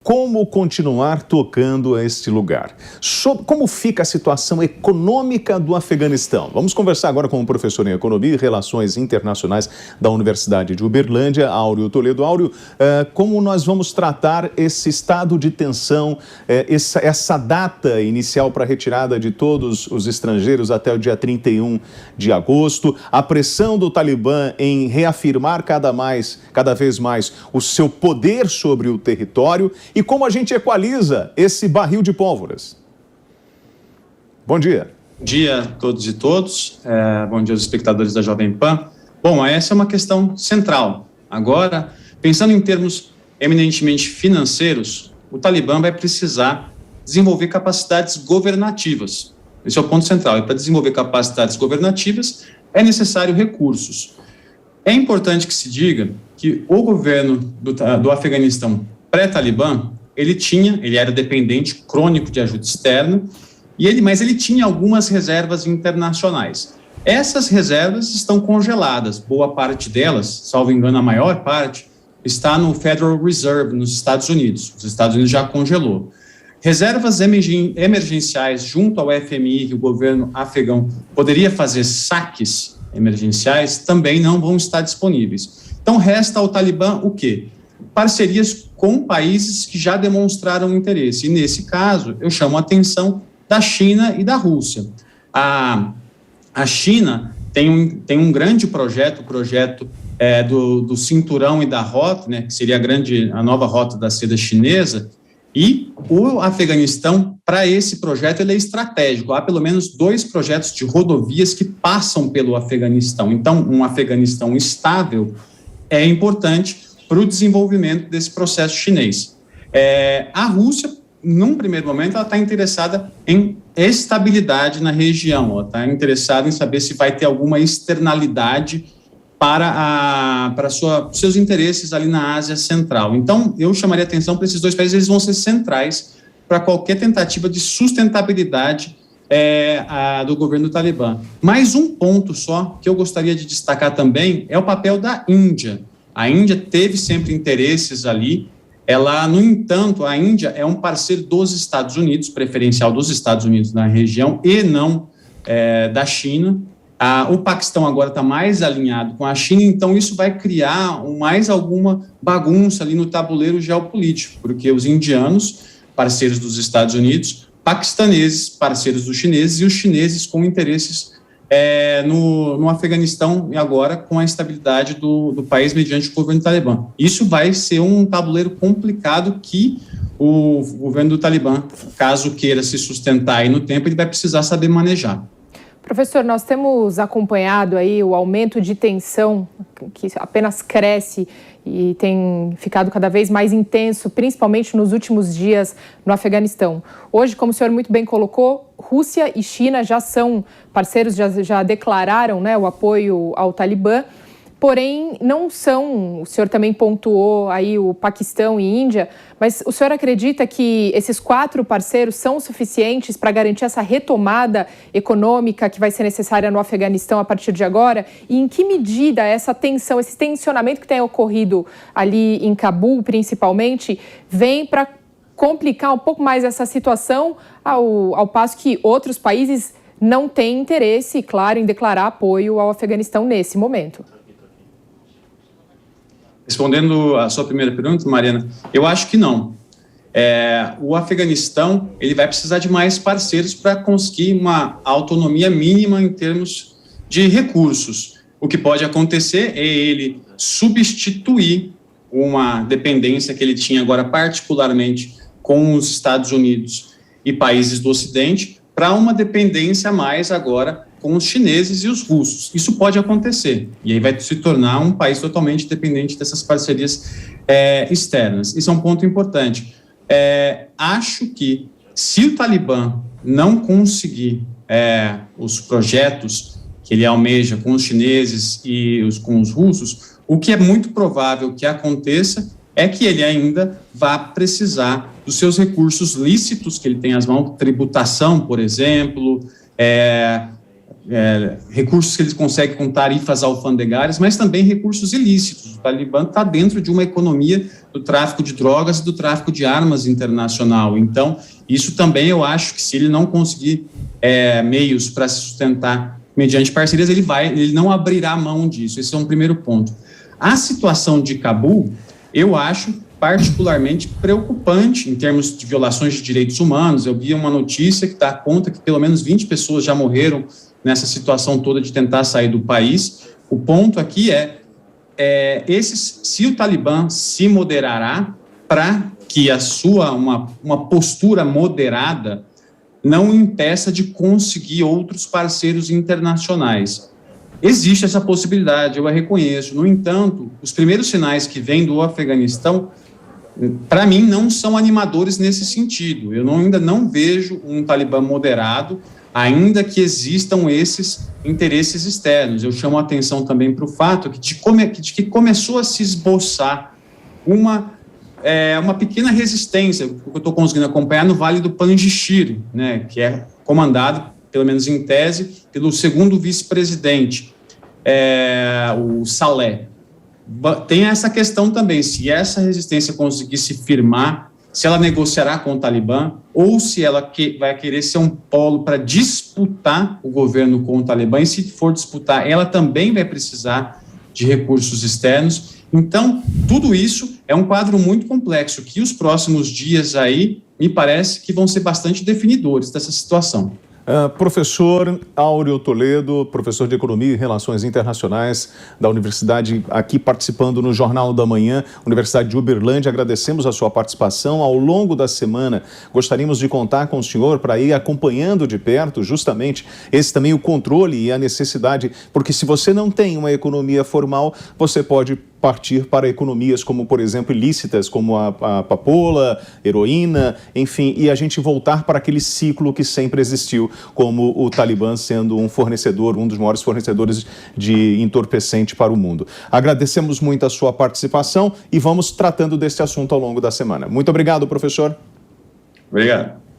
Como continuar tocando este lugar? Como fica a situação econômica do Afeganistão? Vamos conversar agora com o professor em Economia e Relações Internacionais da Universidade de Uberlândia, Áureo Toledo. Áureo, como nós vamos tratar esse estado de tensão, essa data inicial para a retirada de todos os estrangeiros até o dia 31 de agosto, a pressão do Talibã em reafirmar cada vez mais o seu poder sobre o território e como a gente equaliza esse barril de pólvoras? Bom dia. Bom dia a todos e todos. Bom dia aos espectadores da Jovem Pan. Bom, essa é uma questão central. Agora, pensando em termos eminentemente financeiros, o Talibã vai precisar desenvolver capacidades governativas. Esse é o ponto central. E para desenvolver capacidades governativas, é necessário recursos. É importante que se diga que o governo do Afeganistão pré-Talibã, ele era dependente crônico de ajuda externa, mas ele tinha algumas reservas internacionais. Essas reservas estão congeladas, boa parte delas, salvo engano a maior parte, está no Federal Reserve, nos Estados Unidos. Os Estados Unidos já congelou. Reservas emergenciais junto ao FMI, que o governo afegão poderia fazer saques emergenciais, também não vão estar disponíveis. Então, resta ao Talibã o quê? Parcerias com países que já demonstraram interesse. E, nesse caso, eu chamo a atenção da China e da Rússia. A China tem um grande projeto, o projeto do cinturão e da rota, né, que seria a nova rota da seda chinesa, e o Afeganistão, para esse projeto, ele é estratégico. Há pelo menos 2 projetos de rodovias que passam pelo Afeganistão. Então, um Afeganistão estável é importante para o desenvolvimento desse processo chinês. A Rússia, num primeiro momento, ela está interessada em estabilidade na região, ela está interessada em saber se vai ter alguma externalidade para seus interesses ali na Ásia Central. Então, eu chamaria atenção para esses 2 países, eles vão ser centrais para qualquer tentativa de sustentabilidade do governo do Talibã. Mais um ponto só que eu gostaria de destacar também é o papel da Índia. A Índia teve sempre interesses ali. No entanto, a Índia é um parceiro dos Estados Unidos, preferencial dos Estados Unidos na região e não da China. O Paquistão agora está mais alinhado com a China, então isso vai criar mais alguma bagunça ali no tabuleiro geopolítico, porque os indianos, parceiros dos Estados Unidos, paquistaneses, parceiros dos chineses, e os chineses com interesses no Afeganistão e agora com a estabilidade do país mediante o governo Talibã. Isso vai ser um tabuleiro complicado que o governo do Talibã, caso queira se sustentar aí no tempo, ele vai precisar saber manejar. Professor, nós temos acompanhado aí o aumento de tensão que apenas cresce e tem ficado cada vez mais intenso, principalmente nos últimos dias no Afeganistão. Hoje, como o senhor muito bem colocou, Rússia e China já são parceiros, já declararam, né, o apoio ao Talibã, porém não são, o senhor também pontuou aí o Paquistão e Índia, mas o senhor acredita que esses 4 parceiros são suficientes para garantir essa retomada econômica que vai ser necessária no Afeganistão a partir de agora? E em que medida essa tensão, esse tensionamento que tem ocorrido ali em Cabul, principalmente, vem para complicar um pouco mais essa situação, ao passo que outros países não têm interesse, claro, em declarar apoio ao Afeganistão nesse momento? Respondendo à sua primeira pergunta, Mariana, eu acho que não. O Afeganistão ele vai precisar de mais parceiros para conseguir uma autonomia mínima em termos de recursos. O que pode acontecer é ele substituir uma dependência que ele tinha agora particularmente com os Estados Unidos e países do Ocidente para uma dependência a mais agora com os chineses e os russos. Isso pode acontecer, e aí vai se tornar um país totalmente dependente dessas parcerias externas. Isso é um ponto importante. Acho que, se o Talibã não conseguir os projetos que ele almeja com os chineses e com os russos, o que é muito provável que aconteça é que ele ainda vá precisar dos seus recursos lícitos que ele tem às mãos, tributação, por exemplo, recursos que eles conseguem com tarifas alfandegárias, mas também recursos ilícitos. O Talibã está dentro de uma economia do tráfico de drogas e do tráfico de armas internacional. Então, isso também eu acho que se ele não conseguir meios para se sustentar mediante parcerias, ele não abrirá mão disso. Esse é um primeiro ponto. A situação de Cabul, eu acho particularmente preocupante em termos de violações de direitos humanos. Eu vi uma notícia que dá conta que pelo menos 20 pessoas já morreram nessa situação toda de tentar sair do país. O ponto aqui se o Talibã se moderará para que a sua uma postura moderada não impeça de conseguir outros parceiros internacionais. Existe essa possibilidade, eu a reconheço. No entanto, os primeiros sinais que vêm do Afeganistão, para mim, não são animadores nesse sentido. Eu ainda não vejo um Talibã moderado, ainda que existam esses interesses externos. Eu chamo a atenção também para o fato de que começou a se esboçar uma pequena resistência, que eu estou conseguindo acompanhar no Vale do Panjshir, né, que é comandado, pelo menos em tese, pelo segundo vice-presidente, o Saleh. Tem essa questão também, se essa resistência conseguir se firmar, se ela negociará com o Talibã, ou se ela vai querer ser um polo para disputar o governo com o Talibã, e se for disputar, ela também vai precisar de recursos externos. Então, tudo isso é um quadro muito complexo, que os próximos dias aí, me parece que vão ser bastante definidores dessa situação. Professor Áureo Toledo, professor de Economia e Relações Internacionais da Universidade, aqui participando no Jornal da Manhã, Universidade de Uberlândia. Agradecemos a sua participação. Ao longo da semana, gostaríamos de contar com o senhor para ir acompanhando de perto justamente esse também o controle e a necessidade, porque se você não tem uma economia formal, você pode partir para economias como, por exemplo, ilícitas, como a papoula, heroína, enfim, e a gente voltar para aquele ciclo que sempre existiu, como o Talibã sendo um dos maiores fornecedores de entorpecente para o mundo. Agradecemos muito a sua participação e vamos tratando deste assunto ao longo da semana. Muito obrigado, professor. Obrigado.